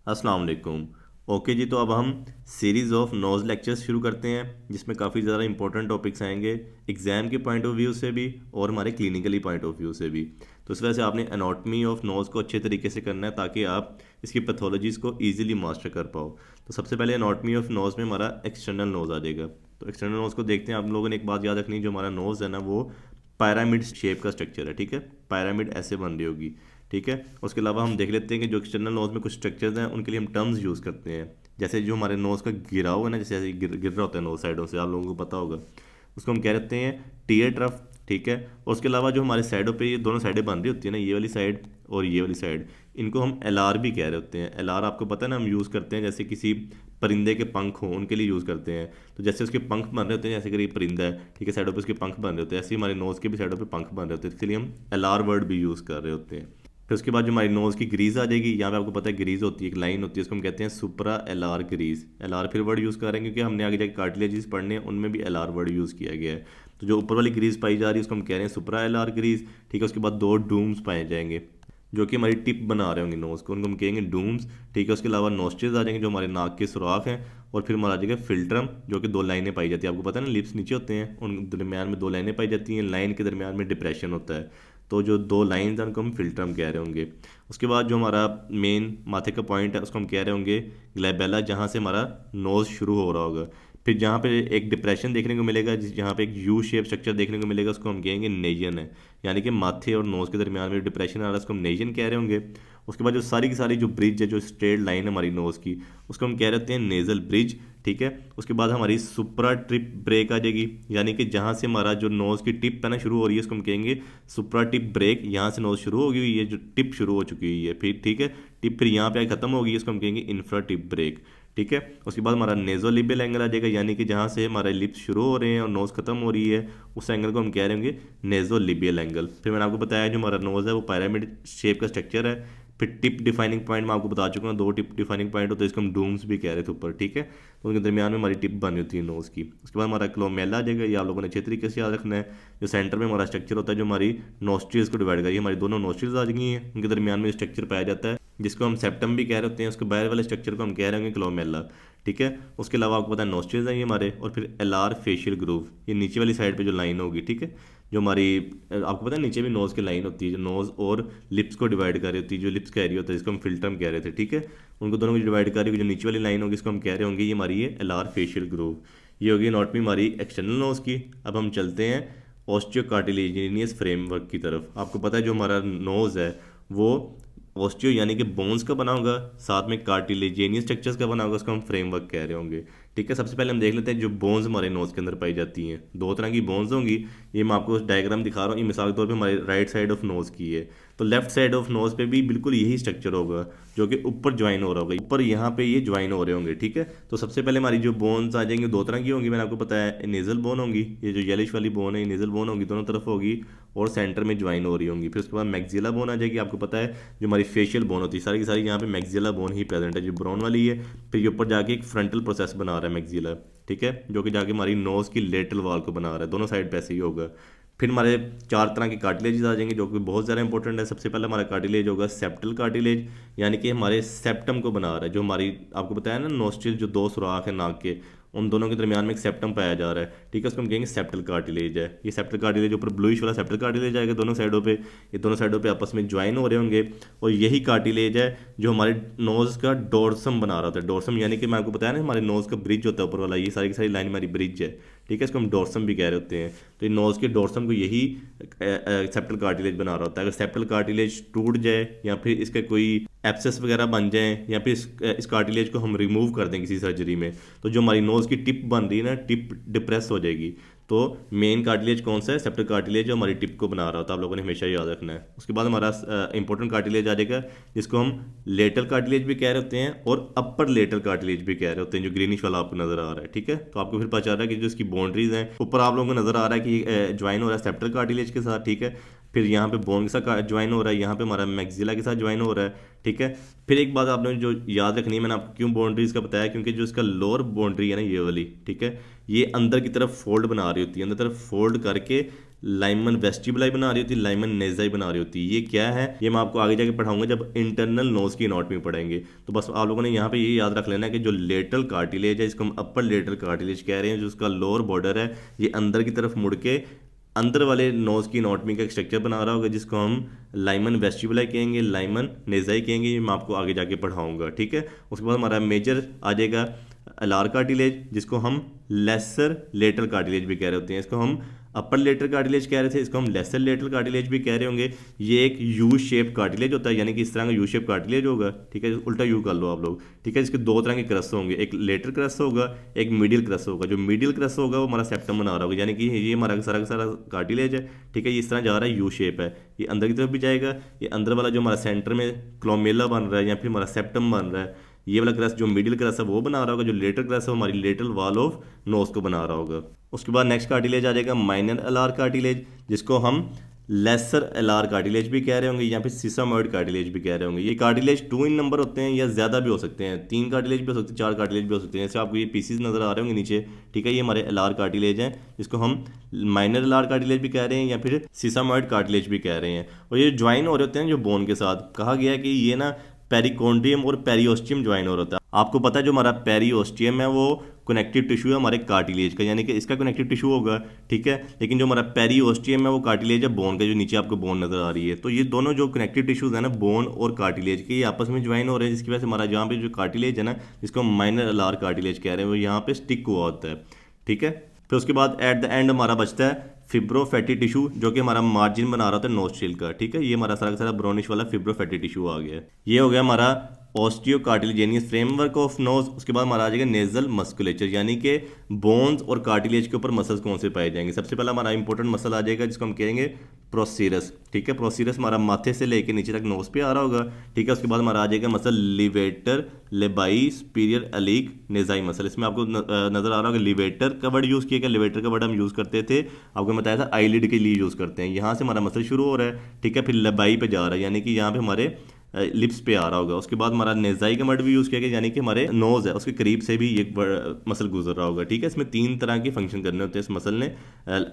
अस्सलाम वालेकुम। ओके जी, तो अब हम सीरीज़ ऑफ नोज़ लेक्चर्स शुरू करते हैं जिसमें काफ़ी ज़्यादा इंपॉर्टेंट टॉपिक्स आएंगे एग्ज़ाम के पॉइंट ऑफ व्यू से भी और हमारे क्लिनिकली पॉइंट ऑफ व्यू से भी। तो इस वजह से आपने एनाटॉमी ऑफ नोज़ को अच्छे तरीके से करना है ताकि आप इसकी पैथोलॉजीज़ को ईजिली मास्टर कर पाओ। तो सबसे पहले एनाटॉमी ऑफ नोज़ में हमारा एक्सटर्नल नोज़ आ जाएगा। तो एक्सटर्नल नोज़ को देखते हैं। आप लोगों ने एक बात याद रखनी, जो हमारा नोज़ है ना वो पैरामिड शेप का स्ट्रक्चर है, ठीक है। पैरामिड ऐसे बन रही होगी, ठीक है। उसके अलावा हम देख लेते हैं कि जो एक्सटर्नल नोज में कुछ स्ट्रक्चर्स हैं उनके लिए हम टर्म्स यूज़ करते हैं। जैसे जो हमारे नोज का गिराव है ना, जैसे ऐसे गिर रहा होता है नोज साइडों से, आप लोगों को पता होगा, उसको हम कह देते हैं टीयर ट्रफ, ठीक है। और उसके अलावा जो हमारे साइडों पे ये दोनों साइडें बन रही होती है ना, ये वाली साइड और ये वाली साइड, इनको हम एल आर भी कह रहे होते हैं। एल आर आपको पता है ना, हम यूज़ करते हैं जैसे किसी परिंदे के पंख हों उनके लिए यूज़ करते हैं। तो जैसे उसके पंख बन रहे होते हैं, जैसे कि ये परिंदा है, ठीक है, साइडों पे उसके पंख बन रहे होते हैं, ऐसे ही हमारे नोज़ के भी साइडों पे पंख बन रहे होते हैं, इसलिए हम एल आर वर्ड भी यूज़ कर रहे होते हैं। फिर उसके बाद जो हमारी नोज़ की ग्रीज आ जाएगी। यहाँ पे आपको पता है ग्रीज होती है, एक लाइन होती है, उसको हम कहते हैं सुप्रा एल आर ग्रीज। एल आर फिर वर्ड यूज़ कर रहे हैं क्योंकि हमने आगे जाके कार्टिलेजेस पढ़ने हैं, उनमें भी एल आर वर्ड यूज़ किया गया है। तो जो ऊपर वाली ग्रीज पाई जा रही है उसको हम कह रहे हैं सुप्रा एल आर ग्रीज, ठीक है। उसके बाद दो डूम्स पाए जाएंगे जो कि हमारी टिप बना रहे होंगे नोज़ को, उनको हम कहेंगे डूम्स, ठीक है। उसके अलावा नोस्ट्रिल्स आ जाएंगे जो हमारे नाक के सुराख हैं। और फिर हमारा आ जाएगा फिल्ट्रम, जो कि दो लाइनें पाई जाती है। आपको पता है ना, लिप्स नीचे होते हैं, उन दरमियान में दो लाइनें पाई जाती हैं, लाइन के दरमियान में डिप्रेशन होता है। तो जो दो लाइन्स हैं उनको हम फिल्ट्रम कह रहे होंगे। उसके बाद जो हमारा मेन माथे का पॉइंट है उसको हम कह रहे होंगे ग्लैबेला, जहाँ से हमारा नोज़ शुरू हो रहा होगा। फिर जहाँ पे एक डिप्रेशन देखने को मिलेगा, जहाँ पे एक यू शेप स्ट्रक्चर देखने को मिलेगा, उसको हम कहेंगे नेजन है। यानी कि माथे और नोज़ के दरमियान में डिप्रेशन आ रहा है, उसको हम नेजन कह रहे होंगे। उसके बाद जो सारी की सारी जो ब्रिज है, जो स्ट्रेट लाइन है हमारी नोज़ की, उसको हम कह रहे होते हैं नेज़ल ब्रिज, ठीक है। उसके बाद हमारी सुप्रा टिप ब्रेक आ जाएगी, यानी कि जहाँ से हमारा जो नोज़ की टिप है ना शुरू हो रही है, उसको हम कहेंगे सुप्रा टिप ब्रेक। यहाँ से नोज़ शुरू होगी हुई है, जो टिप शुरू हो चुकी हुई है, फिर ठीक है, टिप फिर यहाँ पे आके खत्म होगी, इसको हम कहेंगे इंफ्रा टिप ब्रेक, ठीक है। उसके बाद हमारा नेजोलिबियल एंगल आ जाएगा, यानी कि जहाँ से हमारे लिप्स शुरू हो रहे हैं और नोज़ खत्म हो रही है, उस एंगल को हम कह रहे होंगे नेजोलिबियल एंगल। फिर मैंने आपको बताया जो हमारा नोज़ है वो पिरामिड शेप का स्ट्रक्चर है। फिर टिप डिफाइनिंग पॉइंट मैं आपको बता चुका हूँ, दो टिप डिफाइनिंग पॉइंट होते हैं, इसको हम डूम्स भी कह रहे थे ऊपर, ठीक है। तो उनके दरमियान में हमारी टिप बनी होती है नोज़ की। उसके बाद हमारा क्लोमेला आ जाएगा, ये आप लोगों ने अच्छे तरीके से याद रखना है। जो सेंटर में हमारा स्ट्रक्चर होता है, जो हमारी नोस्ट्रिल्स को डिवाइड करिए, हमारी दोनों नोस्ट्रिल्स आ गई हैं, उनके दरमियान में स्ट्रक्चर पाया जाता है जिसको हम सेप्टम भी कह रहे होते हैं। उसके बाहर वाले स्ट्रक्चर को हम कह रहे होंगे क्लोमेला, ठीक है। उसके अलावा आपको पता है नोस्ट्रिल्स हैं ये हमारे, और फिर एल आर फेशियल ग्रूव, ये नीचे वाली साइड पे जो लाइन होगी, ठीक है। जो हमारी आपको पता है नीचे भी नोज़ की लाइन होती है, जो नोज़ और लिप्स को डिवाइड कर रही होती है, जो लिप्स कह रही होता है, जिसको हम फिल्टरम कह रहे थे, ठीक है। उनको दोनों को डिवाइड कर रही होगी, जो नीचे वाली लाइन होगी इसको हम कह रहे होंगे ये हमारी है एल आर फेशियल ग्रूव। ये होगी एनाटॉमी हमारी एक्सटर्नल नोज़ की। अब हम चलते हैं ऑस्टियोकार्टिलेजिनियस फ्रेमवर्क की तरफ। आपको पता है जो हमारा नोज़ है वो ऑस्टियो यानी कि बोन्स का बना होगा, साथ में कार्टिलेजेनियस स्ट्रक्चर्स का बना होगा, उसको हम फ्रेमवर्क कह रहे होंगे, ठीक है। सबसे पहले हम देख लेते हैं जो बोन्स हमारे नोज़ के अंदर पाई जाती हैं। दो तरह की बोन्स होंगी, ये मैं आपको डायग्राम दिखा रहा हूँ। ये मिसाल के तौर पे हमारे राइट साइड ऑफ नोज़ की है, तो लेफ्ट साइड ऑफ नोज़ पे भी बिल्कुल यही स्ट्रक्चर होगा जो कि ऊपर ज्वाइन हो रहा होगा, ऊपर यहाँ पे ये ज्वाइन हो रहे होंगे, ठीक है। तो सबसे पहले हमारी जो बोन्स आ जाएंगी दो तरह की होंगी, मैंने आपको बताया नेजल बोन होंगी, ये जो येलिश वाली बोन है ये नेजल बोन होगी, दोनों तरफ होगी और सेंटर में ज्वाइन हो रही होंगी। फिर उसके बाद मैक्सिला बोन आ जाएगी। आपको पता है जो हमारी फेशियल बोन होती है सारी की सारी यहाँ पे मैक्सिला बोन ही प्रेजेंट है, जो ब्राउन वाली है। फिर ये ऊपर जाके एक फ्रंटल प्रोसेस बना रहा है मैक्सिला, ठीक है, जो कि जाके हमारी नोज़ की लेटरल वॉल को बना रहा है, दोनों साइड पे ऐसे ही होगा। फिर हमारे चार तरह के कार्टिलेजेस आ जाएंगे जो कि बहुत ज़्यादा इंपॉर्टेंट है। सबसे पहले हमारा कार्टिलेज होगा सेप्टल कार्टिलेज, यानी कि हमारे सेप्टम को बना रहा है, जो हमारी आपको बताया ना नोस्ट्रिल, जो दो सुराख है नाक के, उन दोनों के दरमियान में एक सेप्टम पाया जा रहा है, ठीक है। उसको हम कहेंगे सेप्टल कार्टिलेज है। ये सेप्टल कार्टिलेज ऊपर ब्लूइश वाला सेप्टल कार्टिलेज आएगा दोनों साइडों पे, ये दोनों साइडों पे आपस में ज्वाइन हो रहे होंगे। और यही कार्टिलेज है जो हमारे नोज़ का डोर्सम बना रहा था। डोर्सम यानी कि मैं आपको बताया ना हमारे नोज़ का ब्रिज होता है ऊपर वाला, ये सारी की सारी लाइन हमारी ब्रिज है, ठीक है। इसको हम डोर्सम भी कह रहे होते हैं। तो ये नोज़ के डोर्सम को यही सेप्टल कार्टिलेज बना रहा होता है। अगर सेप्टल कार्टिलेज टूट जाए या फिर इसका कोई एब्सेस वगैरह बन जाए या फिर इस कार्टिलेज को हम रिमूव कर दें किसी सर्जरी में, तो जो हमारी नोज़ की टिप बन रही है ना, टिप डिप्रेस हो जाएगी। तो मेन कार्टिलेज कौन सा है? सेप्टल कार्टिलेज, जो हमारी टिप को बना रहा होता है, आप लोगों ने हमेशा याद रखना है। उसके बाद हमारा इंपॉर्टेंट कार्टिलेज आ जाएगा जिसको हम लेटरल कार्टिलेज भी कह रहे होते हैं और अपर लेटरल कार्टिलेज भी कह रहे होते हैं, जो ग्रीनिश वाला आपको नजर आ रहा है, ठीक है। तो आपको फिर पता चल रहा है कि जो इसकी बाउंड्रीज हैं, ऊपर आप लोगों को नजर आ रहा है कि ज्वाइन हो रहा है सेप्टल कार्टिलेज के साथ, ठीक है। फिर यहाँ पे बोन के साथ ज्वाइन हो रहा है, यहाँ पे हमारा मैक्सिला के साथ ज्वाइन हो रहा है, ठीक है। फिर एक बात आपने जो याद रखनी है, मैंने आपको क्यों बाउंड्रीज का बताया, क्योंकि जो इसका लोअर बाउंड्री है ना ये वाली, ठीक है, ये अंदर की तरफ फोल्ड बना रही होती है, अंदर तरफ फोल्ड करके लाइमन वेस्टिबुलाई बना रही होती है, लाइमन नेजाई बना रही होती है। ये क्या है ये मैं आपको आगे जाके पढ़ाऊंगा जब इंटरनल नोज की एनाटॉमी पढ़ेंगे। तो बस आप लोगों ने यहाँ पे ये याद रख लेना है कि जो लेटरल कार्टिलेज है, इसको हम अपर लेटरल कार्टिलेज कह रहे हैं, जो उसका लोअर बॉर्डर है ये अंदर की तरफ मुड़ के अंदर वाले नोज की एनाटॉमी का एक स्ट्रक्चर बना रहा होगा, जिसको हम लाइमन वेस्टिबुलाई कहेंगे, लाइमन नेजाई कहेंगे। ये मैं आपको आगे जाके पढ़ाऊंगा, ठीक है। उसके बाद हमारा मेजर आ जाएगा अलार कार्टिलेज, जिसको हम लेसर लेटरल कार्टिलेज भी कह रहे होते हैं। इसको हम अपर लेटरल कार्टिलेज कह रहे थे, इसको हम लेसर लेटरल कार्टिलेज भी कह रहे होंगे। ये एक यू शेप कार्टिलेज होता है, यानी कि इस तरह का यू शेप कार्टिलेज होगा, ठीक है। उल्टा यू कर लो आप लोग, ठीक है। इसके दो तरह के क्रस्ट होंगे, एक लेटरल क्रस्ट होगा, एक मिडिल क्रस्ट होगा। जो मिडिल क्रस्ट होगा वो हमारा सेप्टम बना रहा होगा, यानी कि ये हमारा सारा का सारा कार्टिलेज है, ठीक है। ये इस तरह जा रहा है, यू शेप है, ये अंदर की तरफ भी जाएगा। ये अंदर वाला जो हमारा सेंटर में क्लोमेला बन रहा है या फिर हमारा सेप्टम बन रहा है, ये वाला क्रस्ट जो मिडिल क्रस्ट है वो बना रहा होगा। जो लेटरल क्रस्ट है वो हमारी लेटरल वॉल ऑफ नोज को बना रहा होगा। उसके बाद नेक्स्ट कार्टिलेज आ जाएगा माइनर अलार कार्टिलेज, जिसको हम लेसर अलार कार्टिलेज भी कह रहे होंगे या फिर सिसामॉइड कार्टिलेज भी कह रहे होंगे। ये कार्टिलेज 2 इन नंबर होते हैं या ज़्यादा भी हो सकते हैं, 3 कार्टिलेज भी हो सकते हैं, 4 कार्टिलेज भी हो सकते हैं। जैसे आपको ये पीसीज नज़र आ रहे होंगे नीचे, ठीक है। ये हमारे अलार कार्टिलेज हैं, जिसको हम माइनर अलार कार्टिलेज भी कह रहे हैं या फिर सिसामॉइड कार्टिलेज भी कह रहे हैं। और ये ज्वाइन हो रहे होते हैं जो बोन के साथ। कहा गया है कि ये ना पेरिकोन्ड्रियम और पेरियोस्टियम ज्वाइन हो रहा है। आपको पता है जो हमारा पेरियोस्टियम है वो कनेक्टिव टिश्यू है हमारे कार्टिलेज का, यानी कि इसका कनेक्टिव टिश्यू होगा, ठीक है। लेकिन जो हमारा पेरियोस्टियम है वो कार्टिलेज है बोन का, जो नीचे आपको बोन नजर आ रही है। तो ये दोनों जो कनेक्टिव टिश्यूज है ना बोन और कार्टिलेज के, ये आपस में ज्वाइन हो रहे हैं, जिसकी वजह से हमारा जहाँ पे जो कार्टिलेज है ना, जिसको हम माइनर अलार कार्टिलेज कह रहे हैं, वो यहाँ पे स्टिक हुआ होता है, ठीक है। फिर उसके बाद एट द एंड हमारा बचता है फिब्रोफैटी टिश्यू, जो कि हमारा मार्जिन बना रहा था नोस्ट्रिल का, ठीक है। ये हमारा सारा का सारा ब्राउनिश वाला फिब्रोफैटी टिश्यू आ गया। ये हो गया हमारा osteo cartilaginous framework of nose. उसके बाद हमारा आ जाएगा नेजल मस्कुलेचर, यानी कि बोन्स और कार्टिलेज के ऊपर मसल्स कौन से पाए जाएंगे। सबसे पहला हमारा इंपॉर्टेंट मसल आ जाएगा जिसको हम कहेंगे प्रोसीरस, ठीक है। प्रोसीरस हमारा माथे से लेके नीचे तक नोज पे आ रहा होगा, ठीक है। उसके बाद हमारा आ जाएगा मसल लिवेटर लेबाई सुपीरियर अलीक नेजाई मसल। इसमें आपको नजर आ रहा होगा लिवेटर का वर्ड यूज़ किया गया। लिवेटर का वर्ड हम यूज़ करते थे, आपको बताया था आईलिड के लिए यूज़ करते हैं। यहाँ से हमारा मसल शुरू हो रहा है, ठीक है। फिर लेबाई पे जा रहा है, यानी कि यहाँ पे हमारे लिप्स पे आ रहा होगा। उसके बाद हमारा नेजाई का वर्ड भी यूज़ किया गया, यानी कि हमारे नोज है उसके करीब से भी ये मसल गुजर रहा होगा, ठीक है। इसमें 3 तरह के फंक्शन करने होते हैं इस मसल ने,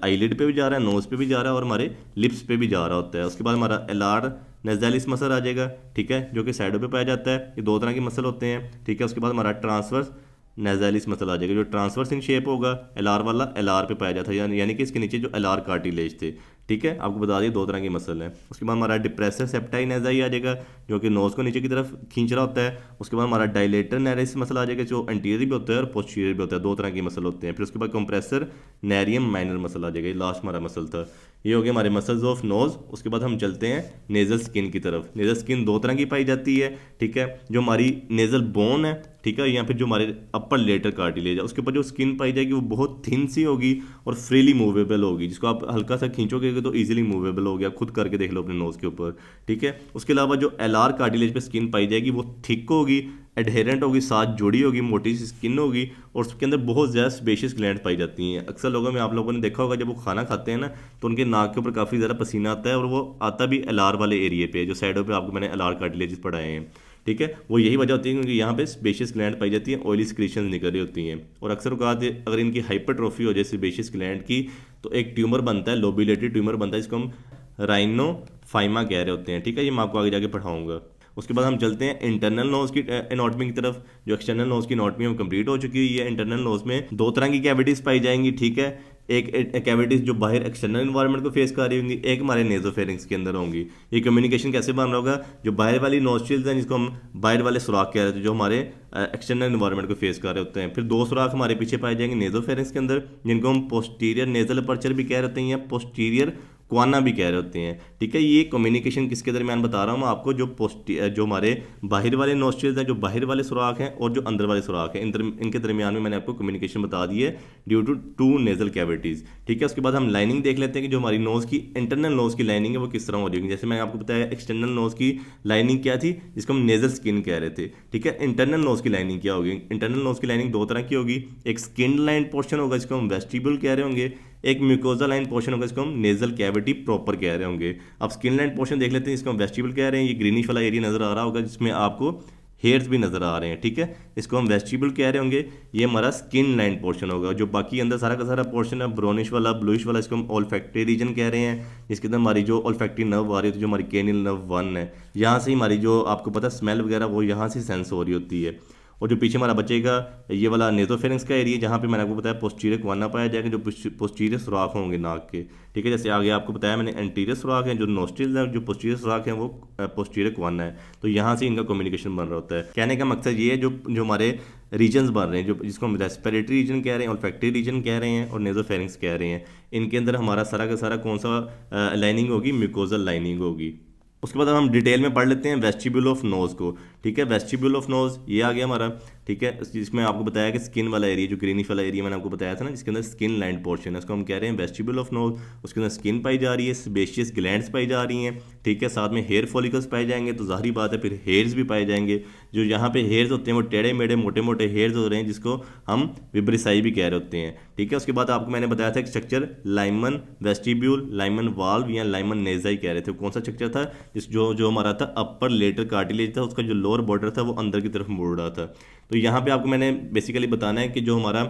आईलिड पे भी जा रहा है, नोज पे भी जा रहा है और हमारे लिप्स पे भी जा रहा होता है। उसके बाद हमारा एलार नेजालिस मसल आ जाएगा, ठीक है, जो कि साइडों पे पाया जाता है। ये 2 तरह के मसल होते हैं, ठीक है। उसके बाद हमारा ट्रांसवर्स नेजालिस मसल आ जाएगा, जो ट्रांसवर्स इन शेप होगा, एलार वाला एलार पे पाया जाता है, यानी कि इसके नीचे जो एलार कार्टिलेज थे, ठीक है। आपको बता दिए 2 तरह के मसल हैं। उसके बाद हमारा डिप्रेसर सेप्टाई नेजाई आ जाएगा, जो कि नोज को नीचे की तरफ खींच रहा होता है। उसके बाद हमारा डायलेटर नेरिस मसल आ जाएगा, जो एंटीरियर भी होता है और पोस्टीरियर भी होता है, 2 तरह के मसल होते हैं। फिर उसके बाद कंप्रेसर नेरियम माइनर मसल आ जाएगा, ये लास्ट हमारा मसल था। ये हो गया हमारे मसल्स ऑफ नोज। उसके बाद हम चलते हैं नेजल स्किन की तरफ। नेजल स्किन 2 तरह की पाई जाती है, ठीक है। जो हमारी नेजल बोन है, ठीक है, या फिर जो हमारे अपर लेटर कार्टिलेज है, उसके ऊपर जो स्किन पाई जाएगी वो बहुत थिन सी होगी और फ्रीली मूवेबल होगी, जिसको आप हल्का सा खींचोगे तो इजीली मूवेबल हो गया। खुद करके देख लो अपने नोज के ऊपर, ठीक है। उसके अलावा जो एलार कार्टिलेज पे स्किन पाई जाएगी वो थिक होगी, एडहेरेंट होगी, साथ जुड़ी होगी, मोटी सी स्किन होगी और उसके अंदर बहुत ज़्यादा स्पेशियस ग्लैंड पाई जाती हैं। अक्सर लोगों में आप लोगों ने देखा होगा जब वो खाना खाते हैं ना, तो उनके नाक के ऊपर काफ़ी ज़्यादा पसीना आता है और वो आता भी एलार वाले एरिए पे, जो साइडों पे आपको मैंने एलार कार्टिलेजेस पढ़ाए हैं, ठीक है। वो यही वजह होती है क्योंकि यहाँ पे स्पेशियस ग्लैंड पाई जाती है, ऑयली सिक्रीशन निकल रही होती हैं। और अक्सर औकात अगर इनकी हाइपरट्रोफी हो जाए स्पेशियस ग्लैंड की, तो एक ट्यूमर बनता है, लोबुलेटेड ट्यूमर बनता है, जिसको हम राइनोफाइमा कह रहे होते हैं, ठीक है। ये मैं आपको आगे जाके पढ़ाऊंगा। उसके बाद हम चलते हैं इंटरनल नोज की एनाटॉमी की तरफ। जो एक्सटर्नल नोज की एनाटॉमी हम कंप्लीट हो चुकी है। ये इंटरनल नोज में 2 तरह की कैविटीज पाई जाएंगी, ठीक है। एक कैविटीज जो बाहर एक्सटर्नल इन्वायरमेंट को फेस कर रही होंगी, एक हमारे नेजोफेरिंक्स के अंदर होंगी। ये कम्युनिकेशन कैसे बन रहा होगा, जो बाहर वाली नोस्ट्रिल्स हैं जिसको हम बाहर वाले सुराख कह रहे थे, जो हमारे एक्सटर्नल इन्वायरमेंट को फेस कर रहे होते हैं। फिर 2 सुराख हमारे पीछे पाए जाएंगे नेजोफेरिंक्स के अंदर, जिनको हम पोस्टीरियर नेजल अपर्चर भी कह रहे होते हैं या पोस्टीरियर क्वाना भी कह रहे होते हैं, ठीक है। ये कम्युनिकेशन किसके दरमियान बता रहा हूँ मैं आपको, जो हमारे बाहर वाले नोस्ट्रिल्स हैं, जो बाहर वाले सुराख हैं और जो अंदर वाले सुराख हैं, इनके दरमियान में मैंने आपको कम्युनिकेशन बता दी है ड्यू टू 2 नेजल कैविटीज़, ठीक है। उसके बाद हम लाइनिंग देख लेते हैं कि जो हमारी नोज की इंटरनल नोज की लाइनिंग है वो किस तरह हो जाएगी। जैसे मैंने आपको बताया एक्सटर्नल नोज की लाइनिंग क्या थी, जिसको हम नेजल स्किन कह रहे थे, ठीक है। इंटरनल नोज की लाइनिंग क्या होगी, इंटरनल नोज की लाइनिंग 2 तरह की होगी। एक स्किन लाइन पोर्शन होगा जिसको हम वेस्टिब्यूल कह रहे होंगे, एक म्यूकोजा लाइन पोर्शन होगा जिसको हम नेजल कैविटी प्रॉपर कह रहे होंगे। अब स्किन लाइन पोर्शन देख लेते हैं, जिसको हम वेस्टिब्यूल कह रहे हैं। ये ग्रीनिश वाला एरिया नजर आ रहा होगा जिसमें आपको हेयर्स भी नज़र आ रहे हैं, ठीक है, इसको हम वेस्टिब्यूल कह रहे होंगे। ये हमारा स्किन लाइन पोर्शन होगा। जो बाकी अंदर सारा का सारा पोर्शन है ब्राउनिश वाला, ब्लूइश वाला, इसको हम ओल्फैक्टरी रीजन कह रहे हैं, जिसके अंदर हमारी जो ओल्फैक्टरी नर्व आ रही है, तो जो हमारी केनियल नर्व 1 है, यहाँ से ही हमारी जो आपको पता है स्मेल वगैरह वो यहाँ से सेंस हो रही होती है। और जो पीछे हमारा बचेगा ये वाला नेजोफेरिंक्स का एरिया, जहाँ पे मैंने आपको बताया पोस्टीरियर क्वाना पाया जाएगा, जो पोस्टीरियर सुराख होंगे नाक के, ठीक है। जैसे आगे आपको बताया मैंने एंटीरियर सुराख है, जो नोस्ट्रिल्स है, जो पोस्टीरियर सुराख है वो पोस्टीरियर क्वाना है। तो यहाँ से इनका कम्युनिकेशन बन रहा होता है। कहने का मकसद ये है जो जो हमारे रीजन्स बन रहे हैं, जो जिसको हम रेस्पिरेटरी रीजन कह रहे हैं, ओल्फैक्टरी रीजन कह रहे हैं और नेजोफेरिंक्स कह रहे हैं, इनके अंदर हमारा सारा का सारा कौन सा लाइनिंग होगी, म्यूकोजल लाइनिंग होगी। उसके बाद हम डिटेल में पढ़ लेते हैं वेस्टिब्यूल ऑफ नोज़ को, ठीक है। वेस्टिब्यूल ऑफ नोज़ ये आ गया हमारा, ठीक है, जिसमें आपको बताया कि स्किन वाला एरिया, जो ग्रीनिश वाला एरिया मैंने आपको बताया था ना, जिसके अंदर स्किन लाइन पोर्शन है, उसको हम कह रहे हैं वेस्टिब्यूल ऑफ नोज़। उसके अंदर स्किन पाई जा रही है, सेबेशियस ग्लैंड्स पाई जा रही हैं, ठीक है, साथ में हेयर फॉलिकल्स पाए जाएंगे, तो ज़ाहिरी बात है फिर हेयर्स भी पाए जाएंगे। जो यहाँ पे हेयर्स होते हैं वो टेढ़े मेढ़े मोटे मोटे हेयर्स हो रहे हैं, जिसको हम विब्रिसाई भी कह रहे होते हैं, ठीक है। उसके बाद आपको मैंने बताया था कि structure Lyman vestibule, Lyman valve या लाइमन नेज़ाई कह रहे थे। कौन सा स्ट्रक्चर था, जो हमारा था अपर लेटर कार्टिलेज था, उसका जो लोअर बॉर्डर था वो अंदर की तरफ मुड़ रहा था। तो यहाँ पे आपको मैंने बेसिकली बताना है कि जो हमारा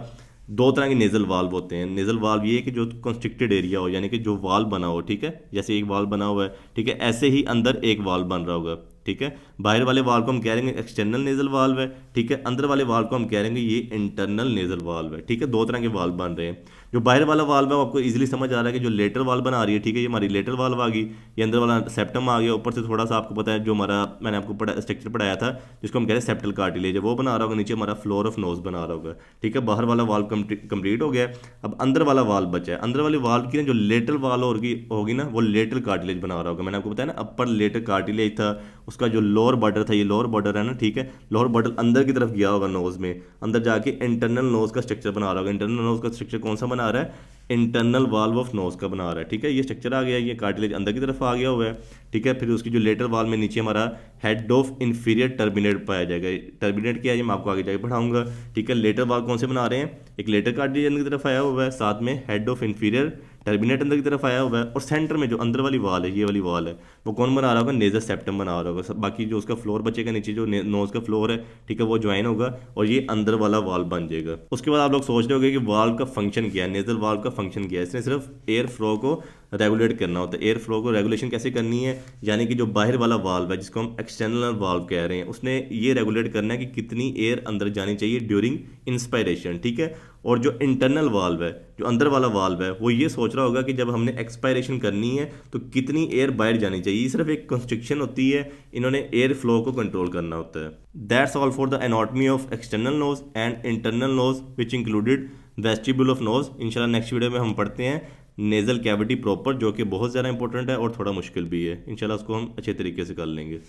दो तरह के नेजल वाल्व होते हैं। नेजल वाल्व ये है कि जो कंस्ट्रिक्टेड एरिया हो, यानी कि जो वाल्व बना हो, ठीक है, जैसे एक वाल्व बना हुआ है, ठीक है, ऐसे ही अंदर एक वाल्व बन रहा होगा, ठीक है। बाहर वाले वाल्व को हम कह रहे हैं एक्सटर्नल नेजल वाल्व है, ठीक है। अंदर वाले वाल्व को हम कह रहे हैं ये इंटरनल नेजल वाल्व है, ठीक है। दो तरह के वाल्व बन रहे हैं। जो बाहर वाला वाल्व है वो आपको इजीली समझ आ रहा है कि जो लेटर वाल्व बना रही है, ठीक है, ये हमारी लेटर वाल्व आ गई, ये अंदर वाला सेप्टम आ गया, ऊपर से थोड़ा सा आपको पता है जो हमारा मैंने आपको स्ट्रक्चर पढ़ाया था जिसको हम कह रहे हैं सेप्टल कार्टिलेज, वो बना रहा होगा, नीचे हमारा फ्लोर ऑफ नोज बना रहा होगा, ठीक है। बाहर वाला वाल्व कंप्लीट हो गया। अब अंदर वाला वाल्व बचा है। अंदर वाले वाल्व की ना जो लेटर वाल होगी ना, वो लेटर कार्टिलेज बना रहा होगा। मैंने आपको बताया ना अपर लेटर कार्टिलेज था, उसका जो लोअर बॉर्डर था, ये लोअर बॉर्डर है ना, ठीक है, लोअर बॉर्डर अंदर की तरफ गया होगा नोज में, अंदर जाके इंटरनल नोज का स्ट्रक्चर बना रहा होगा। इंटरनल नोज का स्ट्रक्चर कौन सा बना रहा है, इंटरनल वाल्व ऑफ नोज का बना रहा है, ठीक है। ये स्ट्रक्चर आ गया, ये कार्टिलेज अंदर की तरफ आ गया हुआ है, ठीक है। फिर उसकी जो लेटर वाल में नीचे हमारा हेड ऑफ इंफीरियर टर्मिनेट पाया जाएगा। टर्मिनेट क्या है ये मैं आपको आगे जाके पढ़ाऊंगा, ठीक है। लेटर वाल कौन से बना रहे हैं, एक लेटर कार्टिलेज अंदर की तरफ आया हुआ है, साथ में हेड ऑफ इंफीरियर टर्मिनेट अंदर की तरफ आया हुआ है, और सेंटर में जो अंदर वाली वाल है, ये वाली वाल है, वो कौन बना रहा होगा, नेजर सेप्टम बना रहा होगा। बाकी जो उसका फ्लोर बचेगा नीचे, जो नोज का फ्लोर है, ठीक है, वो ज्वाइन होगा और ये अंदर वाला वाल बन जाएगा। उसके बाद आप लोग सोच रहे होंगे कि वाल्व का फंक्शन क्या है, नेजल वाल्व का फंक्शन क्या है। इसने सिर्फ एयर फ्लो को रेगुलेट करना होता है। एयर फ्लो को रेगुलेशन कैसे करनी है, यानी कि जो बाहर वाला वाल्व है जिसको हम एक्सटर्नल वाल्व कह रहे हैं, उसने ये रेगुलेट करना है कि कितनी एयर अंदर जानी चाहिए ड्यूरिंग इंस्पायरेशन, ठीक है। और जो इंटरनल वाल्व है, जो अंदर वाला वाल्व है, वो ये सोच रहा होगा कि जब हमने एक्सपायरेशन करनी है तो कितनी एयर बाहर जानी चाहिए। ये सिर्फ एक कंस्ट्रक्शन होती है, इन्होंने एयर फ्लो को कंट्रोल करना होता है। That's all for the anatomy of external nose and internal nose which included vestibule of nose. इंशाल्लाह नेक्स्ट वीडियो में हम पढ़ते हैं नेजल कैविटी प्रॉपर, जो कि बहुत ज़्यादा इंपॉर्टेंट है और थोड़ा मुश्किल भी है। इंशाल्लाह उसको हम अच्छे तरीके से कर लेंगे।